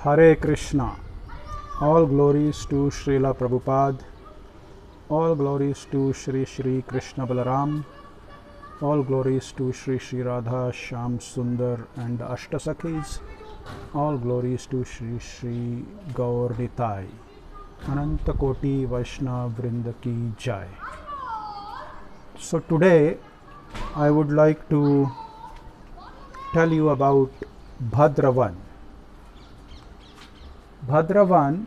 Hare Krishna. All glories to Srila Prabhupada. All glories to Shri Shri Krishna Balaram. All glories to Shri Shri Radha Shyam Sundar and the Ashtasakhis. All glories to Shri Shri Gaur Nitai. Ananta Koti Vaishnav Vrinda Ki Jai. So today I would like to tell you about Bhadravan. Bhadravan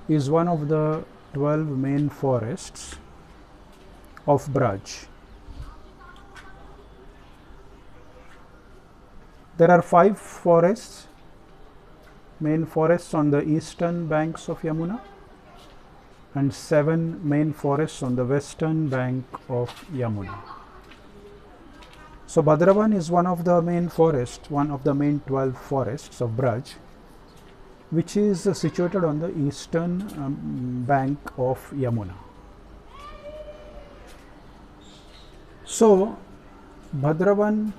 is one of the 12 main forests of Braj. There are 5 forests, main forests on the eastern banks of Yamuna, and 7 main forests on the western bank of Yamuna. So Bhadravan is one of the main forests, one of the main 12 forests of Braj, which is situated on the eastern bank of Yamuna. So Bhadravan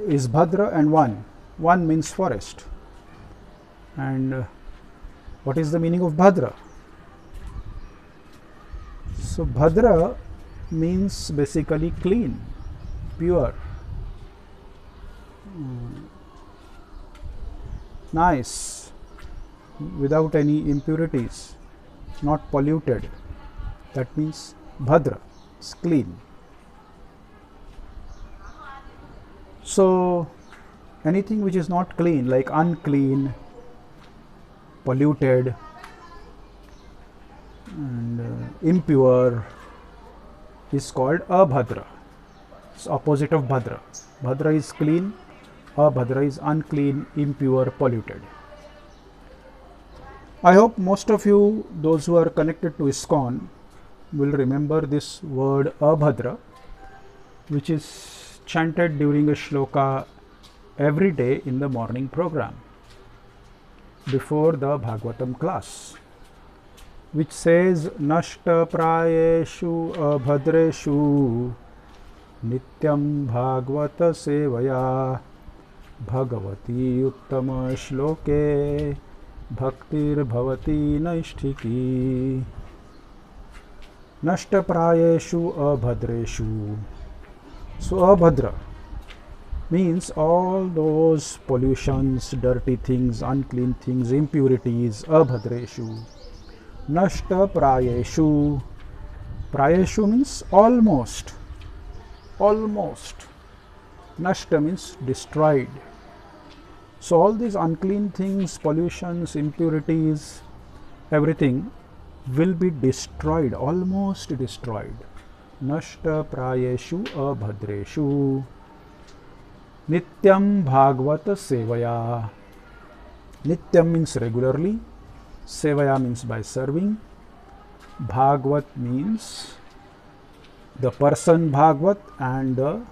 is Bhadra and Van. Van means forest. And what is the meaning of Bhadra? So Bhadra means basically clean, pure, nice, without any impurities, not polluted. That means Bhadra is clean. So anything which is not clean, like unclean, polluted and impure, is called Abhadra. It's opposite of Bhadra. Bhadra is clean, Abhadra is unclean, impure, polluted. I hope most of you, those who are connected to ISKCON, will remember this word Abhadra, which is chanted during a shloka every day in the morning program before the Bhagavatam class, which says Nashta Prayeshu Abhadreshu Nityam Bhagavata Sevaya Bhagavati Uttama Shloke Bhaktir Bhavati Naishtiki. Nashta Prayeshu Abhadreshu. So Abhadra means all those pollutions, dirty things, unclean things, impurities, Abhadreshu. Nashta Prayeshu. Prayeshu means almost. Almost. Nashta means destroyed. So all these unclean things, pollutions, impurities, everything will be destroyed, almost destroyed. Nashta Prayeshu Abhadreshu Nityam Bhagavata Sevaya. Nityam means regularly, Sevaya means by serving, Bhagavat means the person Bhagavat and the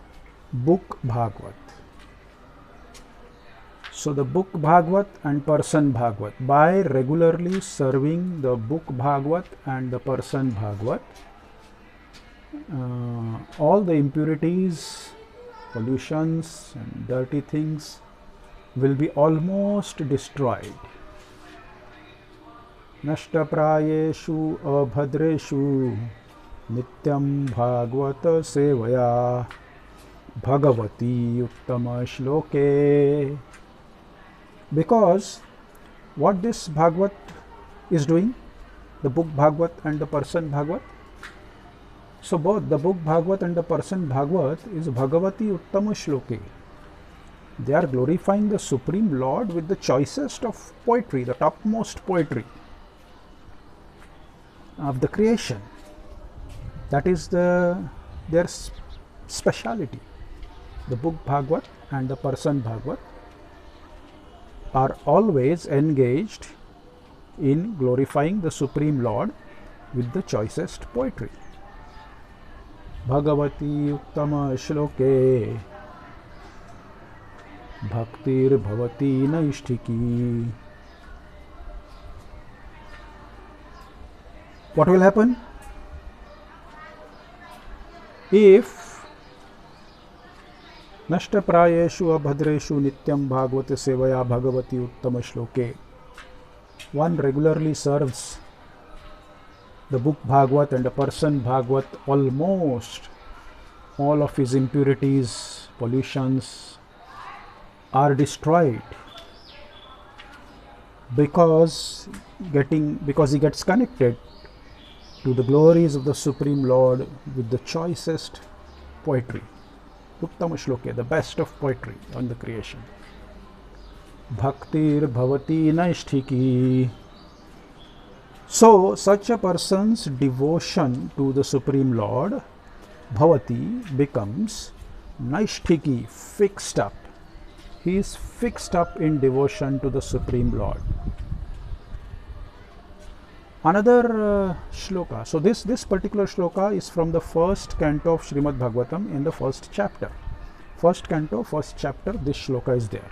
book Bhagavat. So the book Bhagavat and person Bhagavat, by regularly serving the book Bhagavat and the person Bhagavat, all the impurities, pollutions and dirty things will be almost destroyed. Nashta Prayeshu Abhadreshu Nityam Bhagavata Sevaya Bhagavati Uttama Shloke. Because what this Bhagavat is doing, the book Bhagavat and the person Bhagavat, so both the book Bhagavat and the person Bhagavat is Bhagavati Uttama Shloke. They are glorifying the Supreme Lord with the choicest of poetry, the topmost poetry of the creation. That is their speciality. The book Bhagavat and the person Bhagavat are always engaged in glorifying the Supreme Lord with the choicest poetry. Bhagavati Uttama Shloke Bhaktir Bhavati Naishtiki. What will happen? If Nashtaprayeshu abhadreshu nityam bhagavate sevaya bhagavati uttama shloke. One regularly serves the book Bhagavat, and a person Bhagavat, almost all of his impurities, pollutions are destroyed because he gets connected to the glories of the Supreme Lord with the choicest poetry. Uttama shloke, the best of poetry on the creation. Bhaktir bhavati naishthiki. So, such a person's devotion to the Supreme Lord, bhavati, becomes naishthiki, fixed up. He is fixed up in devotion to the Supreme Lord. Another shloka. So this particular shloka is from the first canto of Srimad Bhagavatam in the first chapter. First canto, first chapter, this shloka is there.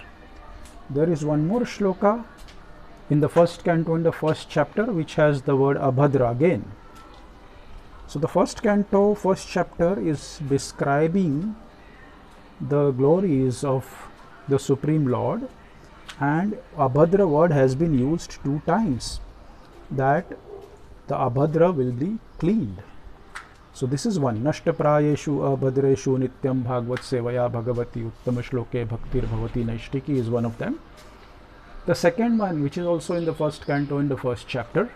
There is one more shloka in the first canto in the first chapter which has the word Abhadra again. So the first canto, first chapter is describing the glories of the Supreme Lord, and Abhadra word has been used 2 times, that the Abhadra will be cleaned. So this is one. Nashtaprayeshu abhadreshu nityam bhagavat sevaya bhagavati uttama shloke bhaktir bhavati naishtiki is one of them. The second one, which is also in the first canto in the first chapter,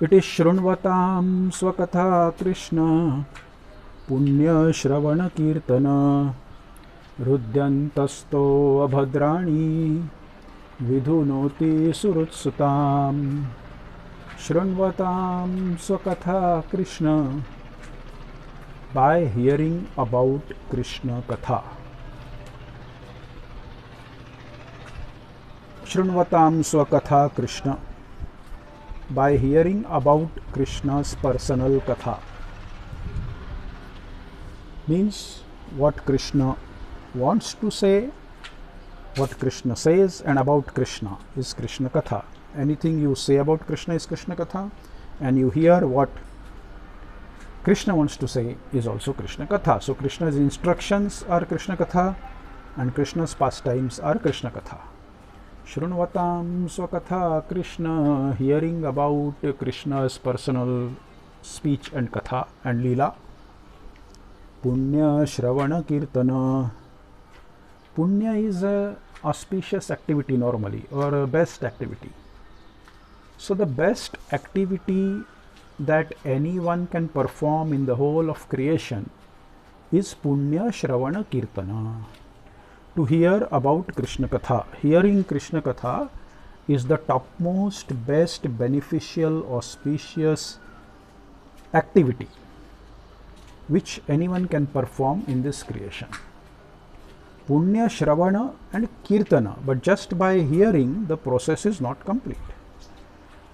it is Shrunvatam swakatha Krishna punya shravana kirtana rudyantasto abhadrani vidhunoti surutsutam. Shrunvatam swakatha Krishna, by hearing about Krishna Katha. Shrunvatam swakatha Krishna, by hearing about Krishna's personal Katha. Means what Krishna wants to say, what Krishna says, and about Krishna is Krishna Katha. Anything you say about Krishna is Krishna Katha, and you hear what Krishna wants to say is also Krishna Katha. So Krishna's instructions are Krishna Katha, and Krishna's pastimes are Krishna Katha. Shrunvatam swakatha Krishna, hearing about Krishna's personal speech and Katha and Leela. Punya shravana kirtana. Punya is a auspicious activity normally, or a best activity. So the best activity that anyone can perform in the whole of creation is Punya Shravana Kirtana, to hear about Krishna Katha. Hearing Krishna Katha is the topmost, best, beneficial, auspicious activity which anyone can perform in this creation. Punya Shravana and Kirtana, but just by hearing the process is not complete.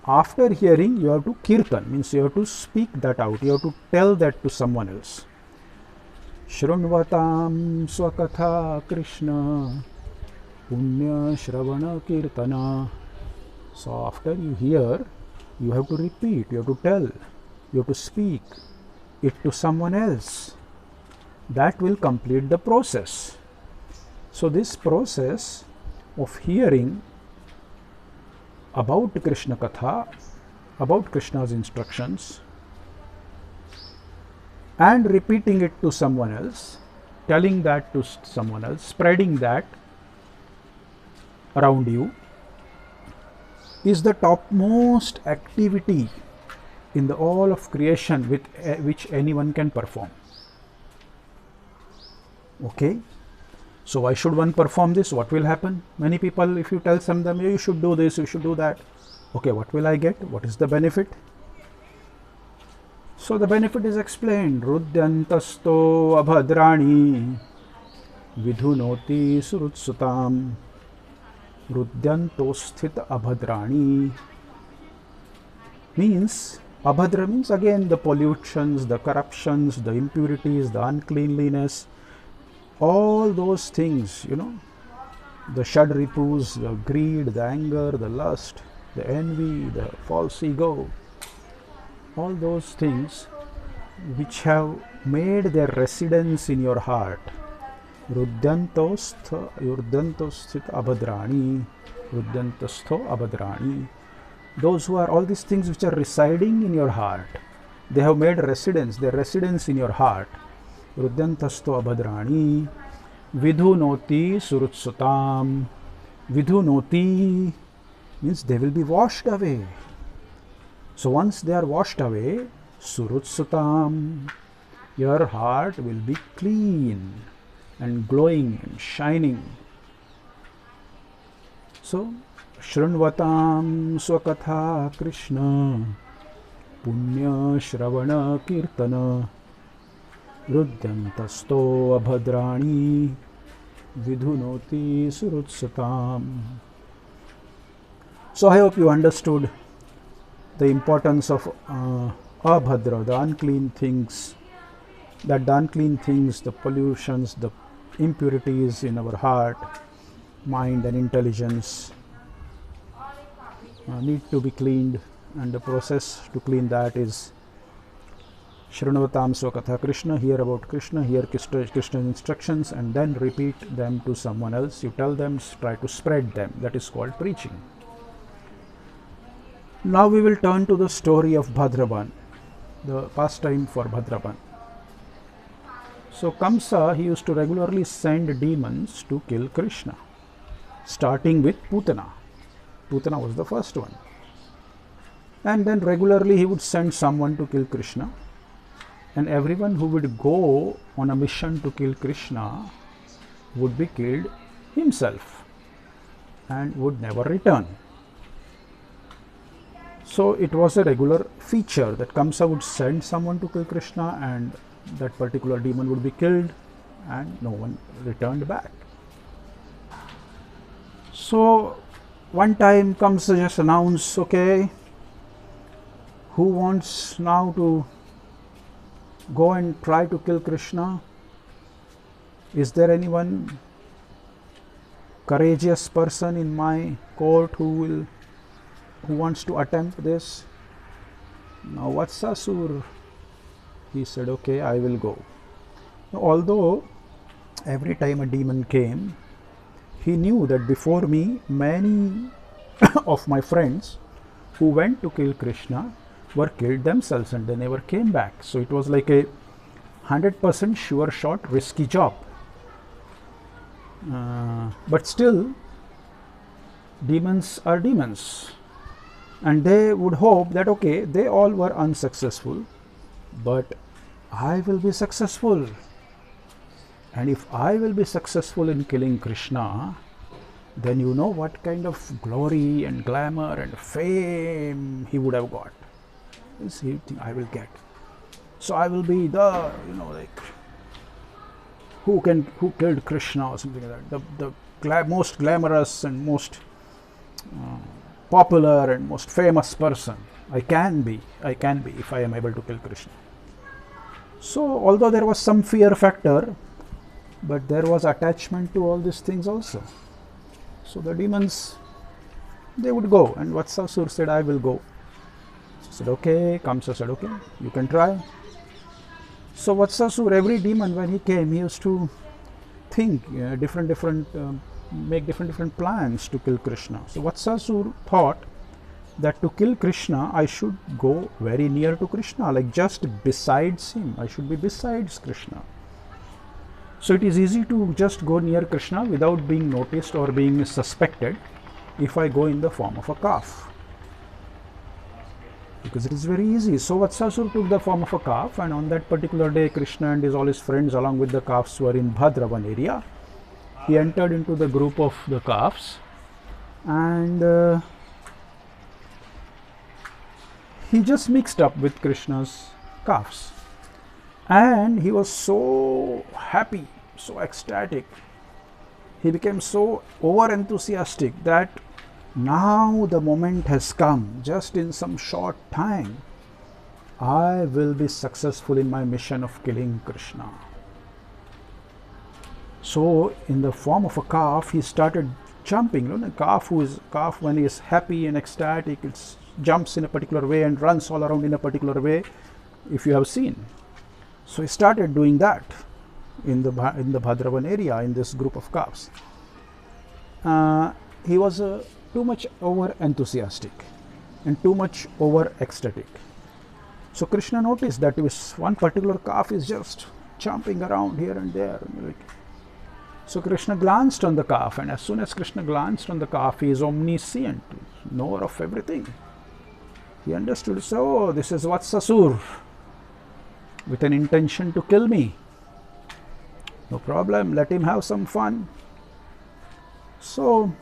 After hearing, you have to kirtan, means you have to speak that out, you have to tell that to someone else. Shrunvatam swakatha Krishna punya shravana kirtana. So after you hear, you have to repeat, you have to tell, you have to speak it to someone else. That will complete the process. So this process of hearing about Krishna Katha, about Krishna's instructions, and repeating it to someone else, telling that to someone else, spreading that around you, is the topmost activity in the all of creation with which anyone can perform. Okay? So why should one perform this? What will happen? Many people, if you tell them, yeah, you should do this, you should do that. Okay, what will I get? What is the benefit? So the benefit is explained. Rudyantasto abhadrani vidhunoti surutsutam. Rudyantosthit abhadrani means, abhadra means again the pollutions, the corruptions, the impurities, the uncleanliness, all those things, you know, the shadripus, the greed, the anger, the lust, the envy, the false ego, all those things which have made their residence in your heart, Rudyantosthit abhadrani, Rudyantastho abhadrani. Those who are all these things which are residing in your heart, they have made residence, their residence in your heart. Rudyantasto abhadrani, vidhunoti surutsutam. Vidhunoti means they will be washed away. So once they are washed away, surutsutam, your heart will be clean and glowing and shining. So, Shrunvatam Swakatha Krishna Punya Shravana Kirtana Rudyantasto Abhadrani Vidhunoti Surutsatam. So I hope you understood the importance of Abhadra, the unclean things, that the unclean things, the pollutions, the impurities in our heart, mind and intelligence need to be cleaned, and the process to clean that is Shranavatam Swakatha Krishna, hear about Krishna, hear Krishna's instructions and then repeat them to someone else. You tell them, try to spread them. That is called preaching. Now we will turn to the story of Bhadravan, the pastime for Bhadravan. So Kamsa, he used to regularly send demons to kill Krishna, starting with Putana. Putana was the first one. And then regularly he would send someone to kill Krishna. And everyone who would go on a mission to kill Krishna would be killed himself and would never return. So it was a regular feature that Kamsa would send someone to kill Krishna and that particular demon would be killed and no one returned back. So one time Kamsa just announced, okay, who wants now to go and try to kill Krishna? Is there anyone courageous person in my court who wants to attempt this? Now Vatsasur, he said, okay, I will go. Now, although every time a demon came, he knew that before me many of my friends who went to kill Krishna were killed themselves and they never came back. So it was like a 100% sure shot risky job. But still, demons are demons. And they would hope that, okay, they all were unsuccessful, but I will be successful. And if I will be successful in killing Krishna, then you know what kind of glory and glamour and fame he would have got. He think I will get. So I will be the, like, who killed Krishna or something like that. The most glamorous and most popular and most famous person I can be if I am able to kill Krishna. So although there was some fear factor, but there was attachment to all these things also. So the demons, they would go, and Vatsasur said, I will go. He said, okay. Kamsa said, okay, you can try. So Vatsasur, every demon when he came, he used to think make different plans to kill Krishna. So Vatsasur thought that to kill Krishna, I should go very near to Krishna, like just besides him. I should be besides Krishna. So it is easy to just go near Krishna without being noticed or being suspected if I go in the form of a calf, because it is very easy. So Vatsasur took the form of a calf, and on that particular day Krishna and all his friends along with the calves were in Bhadravan area. He entered into the group of the calves and he just mixed up with Krishna's calves. And he was so happy, so ecstatic. He became so over enthusiastic that now the moment has come. Just in some short time, I will be successful in my mission of killing Krishna. So in the form of a calf, he started jumping. A calf when he is happy and ecstatic, it jumps in a particular way and runs all around in a particular way, if you have seen. So he started doing that, in the Bhadravan area, in this group of calves. He was too much over enthusiastic and too much over ecstatic. So Krishna noticed that this one particular calf is just jumping around here and there. So Krishna glanced on the calf, and as soon as Krishna glanced on the calf, he is omniscient, knower of everything. He understood, so this is Vatsasur, with an intention to kill me. No problem, let him have some fun. So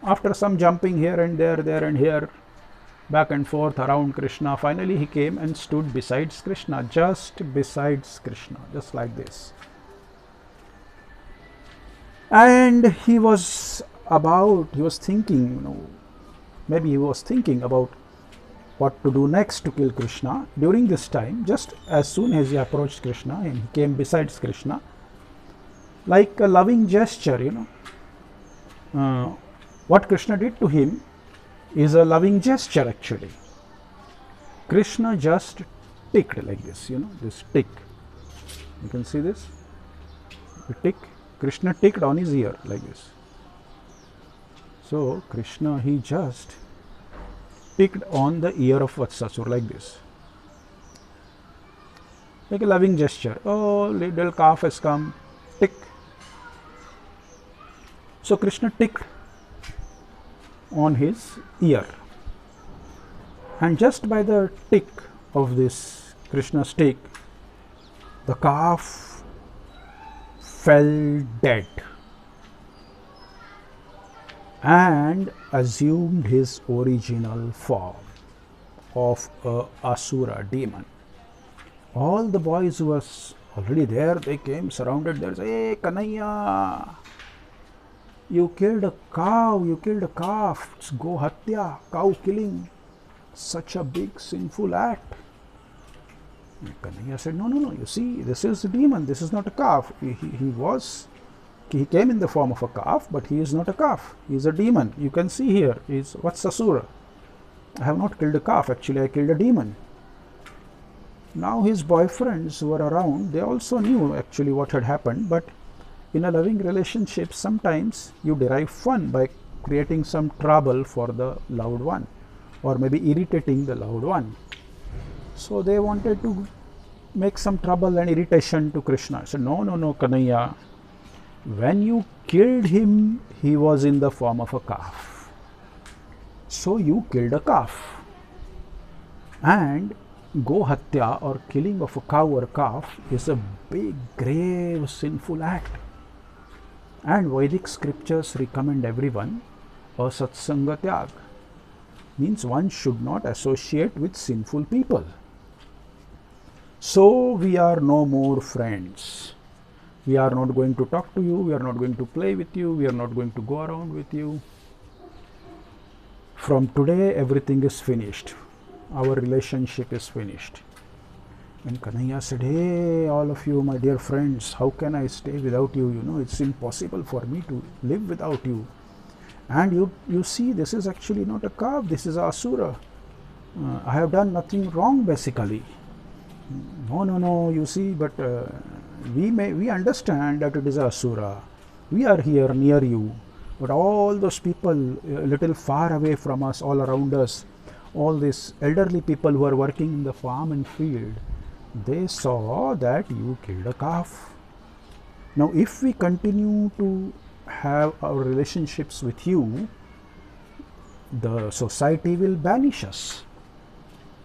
after some jumping here and there and here, back and forth around Krishna, finally he came and stood besides Krishna, just besides Krishna, just like this. And he was thinking, maybe he was thinking about what to do next to kill Krishna. During this time, just as soon as he approached Krishna and he came besides Krishna, like a loving gesture, what Krishna did to him is a loving gesture actually. Krishna just ticked like this, this tick. You can see this? The tick. Krishna ticked on his ear like this. So Krishna, he just ticked on the ear of Vatsasur like this. Like a loving gesture. Oh, little calf has come. Tick. So Krishna ticked on his ear. And just by the tick of this Krishna's tick, the calf fell dead and assumed his original form of a asura demon. All the boys who were already there, they came, surrounded there, say, "Hey, Kanhaiya, you killed a cow, you killed a calf. It's go hatya, cow killing. Such a big sinful act." And Kanhaiya said, no, you see, this is a demon, this is not a calf. He came in the form of a calf, but he is not a calf. He is a demon. You can see here, is Vatsasura. I have not killed a calf, actually I killed a demon. Now his boyfriends who were around, they also knew actually what had happened, but in a loving relationship, sometimes you derive fun by creating some trouble for the loved one, or maybe irritating the loved one. So they wanted to make some trouble and irritation to Krishna. I said, no, Kanhaiya. When you killed him, he was in the form of a calf. So you killed a calf. And go hatya, or killing of a cow or calf, is a big, grave, sinful act. And Vedic scriptures recommend everyone a satsanga tyag. Means one should not associate with sinful people. So we are no more friends. We are not going to talk to you, we are not going to play with you, we are not going to go around with you. From today, everything is finished. Our relationship is finished. And Kanhaiya said, hey, all of you, my dear friends, how can I stay without you? It's impossible for me to live without you. And you see, this is actually not a calf, this is a asura. I have done nothing wrong basically. No, you see, but we understand that it is a asura. We are here near you, but all those people a little far away from us, all around us, all these elderly people who are working in the farm and field, they saw that you killed a calf. Now if we continue to have our relationships with you, the society will banish us.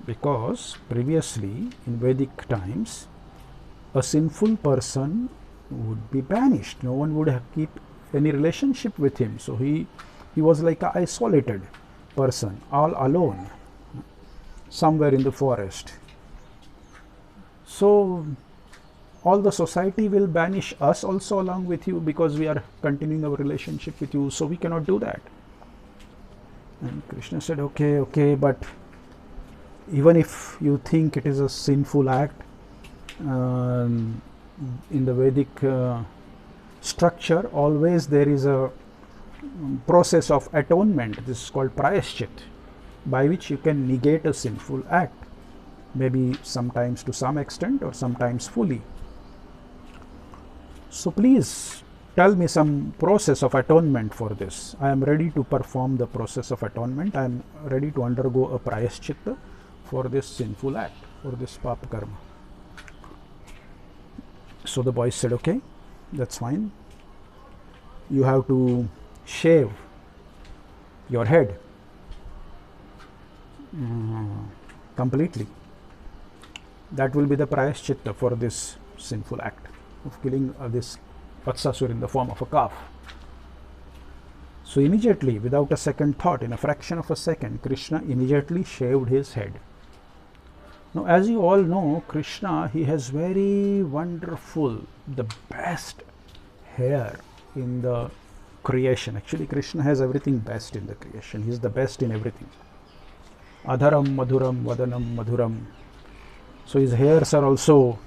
Because previously in Vedic times, a sinful person would be banished. No one would keep any relationship with him. So he was like an isolated person, all alone, somewhere in the forest. So all the society will banish us also along with you, because we are continuing our relationship with you. So we cannot do that. And Krishna said, okay, but even if you think it is a sinful act, in the Vedic structure, always there is a process of atonement. This is called prayaschit, by which you can negate a sinful act, maybe sometimes to some extent or sometimes fully. So please tell me some process of atonement for this. I am ready to perform the process of atonement. I am ready to undergo a prayaschitta for this sinful act, for this papa karma. So the boy said, okay, that's fine. You have to shave your head completely. That will be the prayaschitta for this sinful act of killing this Vatsasur in the form of a calf. So immediately, without a second thought, in a fraction of a second, Krishna immediately shaved his head. Now, as you all know, Krishna, he has very wonderful, the best hair in the creation. Actually, Krishna has everything best in the creation. He is the best in everything. Adharam madhuram vadanam madhuram. So his hairs are also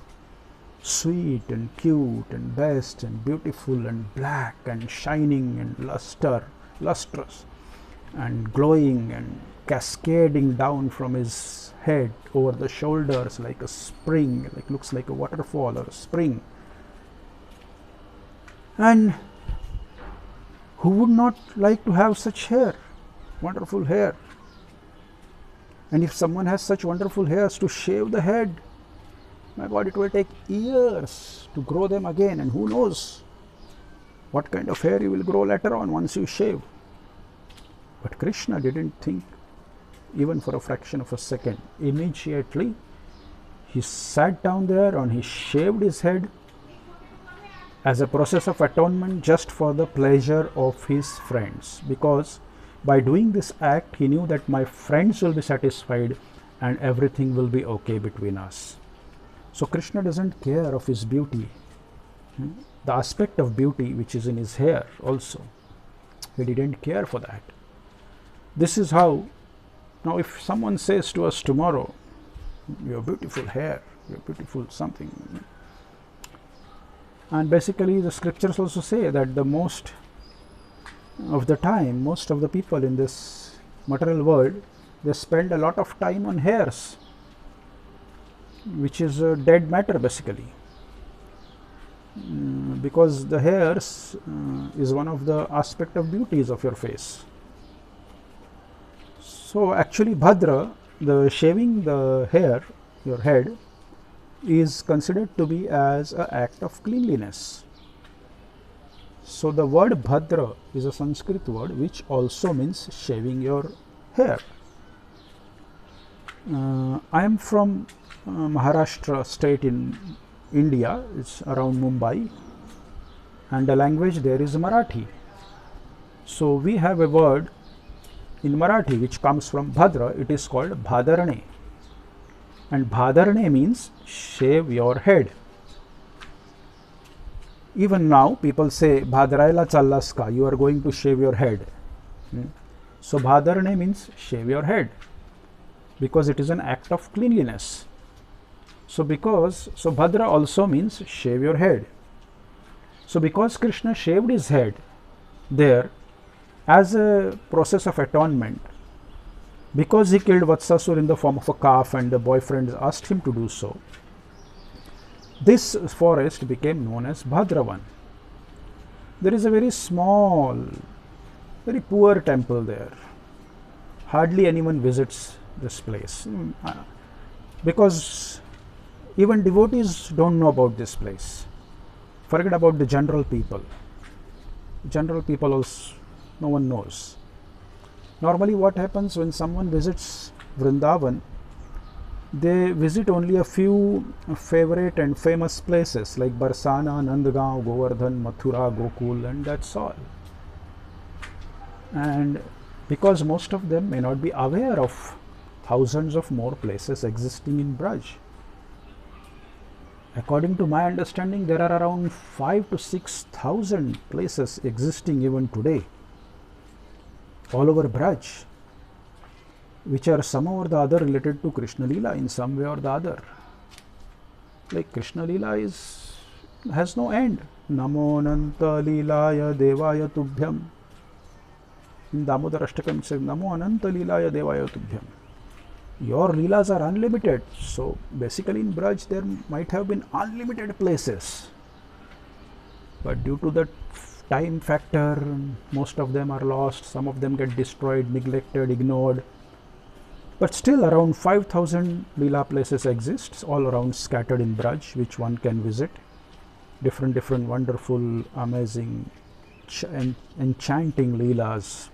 sweet and cute and best and beautiful and black and shining and lustrous and glowing and cascading down from his head over the shoulders like a spring, like looks like a waterfall or a spring. And who would not like to have such hair, wonderful hair? And if someone has such wonderful hairs, to shave the head, my God, it will take years to grow them again, and who knows what kind of hair you will grow later on once you shave. But Krishna didn't think even for a fraction of a second. Immediately, he sat down there and he shaved his head as a process of atonement just for the pleasure of his friends, because by doing this act, he knew that my friends will be satisfied and everything will be okay between us. So Krishna doesn't care of his beauty, the aspect of beauty which is in his hair also. He didn't care for that. This is how, now if someone says to us tomorrow, your beautiful hair, your beautiful something, and basically the scriptures also say that the most of the time, most of the people in this material world, they spend a lot of time on hairs, which is a dead matter basically, because the hairs is one of the aspect of beauties of your face. So actually Bhadra, the shaving the hair, your head, is considered to be as an act of cleanliness. So the word Bhadra is a Sanskrit word which also means shaving your hair. I am from Maharashtra state in India. It's around Mumbai, and the language there is Marathi. So we have a word in Marathi which comes from Bhadra. It is called Bhadarane, and Bhadarane means shave your head. Even now people say Bhadrayla challas ka, you are going to shave your head. So Bhadarane means shave your head, because it is an act of cleanliness. So Bhadra also means shave your head. So because Krishna shaved his head there as a process of atonement, because he killed Vatsasur in the form of a calf and the boyfriend asked him to do so, this forest became known as Bhadravan. There is a very small, very poor temple there. Hardly anyone visits this place, because even devotees don't know about this place. Forget about the general people. General people also, no one knows. Normally what happens when someone visits Vrindavan, they visit only a few favorite and famous places like Barsana, Nandgaon, Govardhan, Mathura, Gokul, and that's all. And because most of them may not be aware of thousands of more places existing in Braj. According to my understanding, there are around 5,000 to 6,000 places existing even today all over Braj, which are somehow or the other related to Krishna Leela in some way or the other. Like Krishna Leela has no end. Namo Ananta Leelaya Devaya Tubhyam. In Damodar Ashtakam it says Namo Ananta Leelaya Devaya Tubhyam. Your Leelas are unlimited. So basically in Braj there might have been unlimited places. but due to the time factor, most of them are lost, some of them get destroyed, neglected, ignored. But still around 5,000 Leela places exist all around, scattered in Braj, which one can visit. Different wonderful, amazing, enchanting Leelas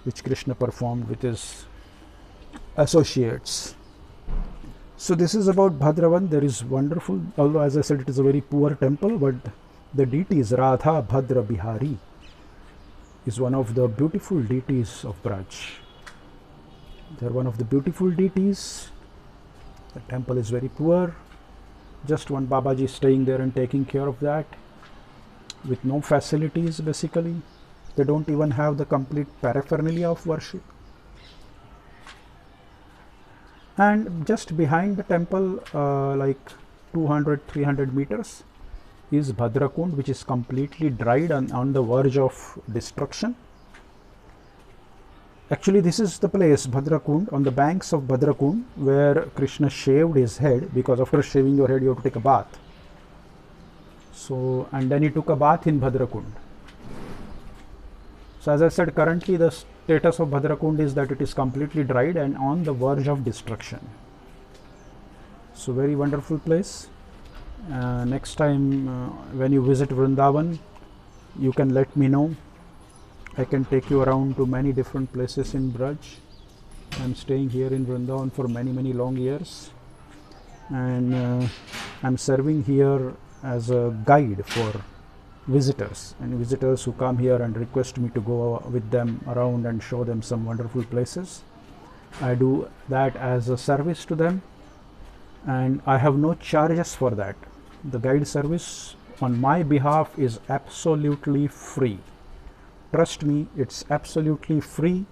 which Krishna performed with his associates. So this is about Bhadravan. There is wonderful, although as I said it is a very poor temple, but the deities Radha Bhadra Bihari is one of the beautiful deities of Braj. They are one of the beautiful deities. The temple is very poor. Just one Babaji staying there and taking care of that, with no facilities basically. They don't even have the complete paraphernalia of worship. And just behind the temple, like 200-300 meters, is Bhadra Kund, which is completely dried and on the verge of destruction. Actually, this is the place, Bhadra Kund, on the banks of Bhadra Kund, where Krishna shaved his head, because after shaving your head you have to take a bath. So, and then he took a bath in Bhadra Kund. So as I said, currently the status of Bhadra Kund is that it is completely dried and on the verge of destruction. So very wonderful place. Next time when you visit Vrindavan, you can let me know. I can take you around to many different places in Braj. I am staying here in Vrindavan for many long years, and I am serving here as a guide for visitors, and visitors who come here and request me to go with them around and show them some wonderful places. I do that as a service to them, and I have no charges for that. The guide service on my behalf is absolutely free. Trust me, it's absolutely free.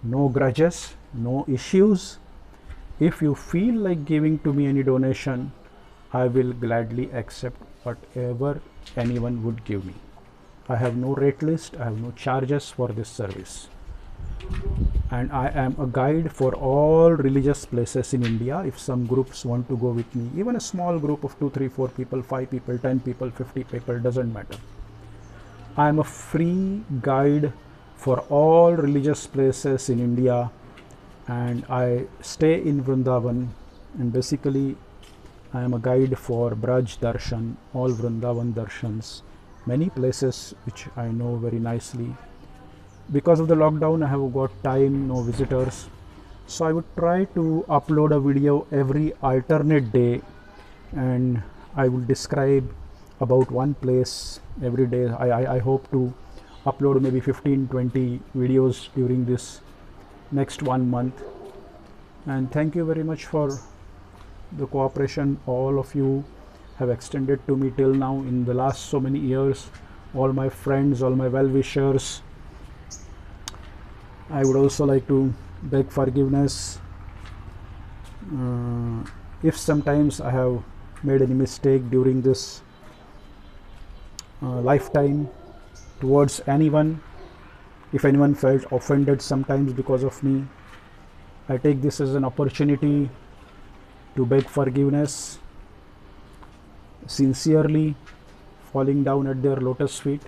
No grudges, no issues. If you feel like giving to me any donation, I will gladly accept whatever anyone would give me. I have no rate list, I have no charges for this service. And I am a guide for all religious places in India. If some groups want to go with me, even a small group of 2, 3, 4 people, 5 people, 10 people, 50 people, doesn't matter. I am a free guide for all religious places in India, and I stay in Vrindavan, and basically I am a guide for Braj Darshan, all Vrindavan Darshans, many places which I know very nicely. Because of the lockdown, I have got time, no visitors, so I would try to upload a video every alternate day, and I will describe about one place every day. I hope to upload maybe 15-20 videos during this next 1 month. And thank you very much for the cooperation all of you have extended to me till now in the last so many years. All my friends, all my well-wishers. I would also like to beg forgiveness if sometimes I have made any mistake during this lifetime towards anyone. If anyone felt offended sometimes because of me, I take this as an opportunity to beg forgiveness sincerely, falling down at their lotus feet.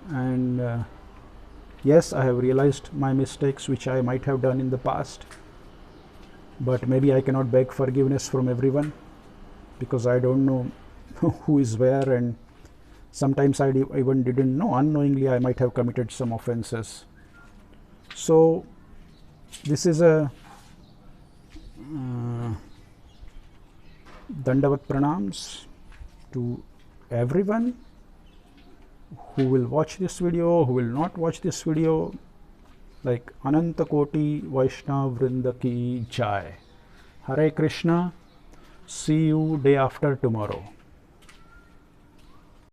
And yes, I have realized my mistakes which I might have done in the past, but maybe I cannot beg forgiveness from everyone because I don't know who is where, and sometimes I even didn't know. Unknowingly I might have committed some offenses. So this is a Dandavat Pranams to everyone who will watch this video, who will not watch this video. Like Ananta Koti Vaishnav Vrinda Ki Jai. Hare Krishna. See you day after tomorrow.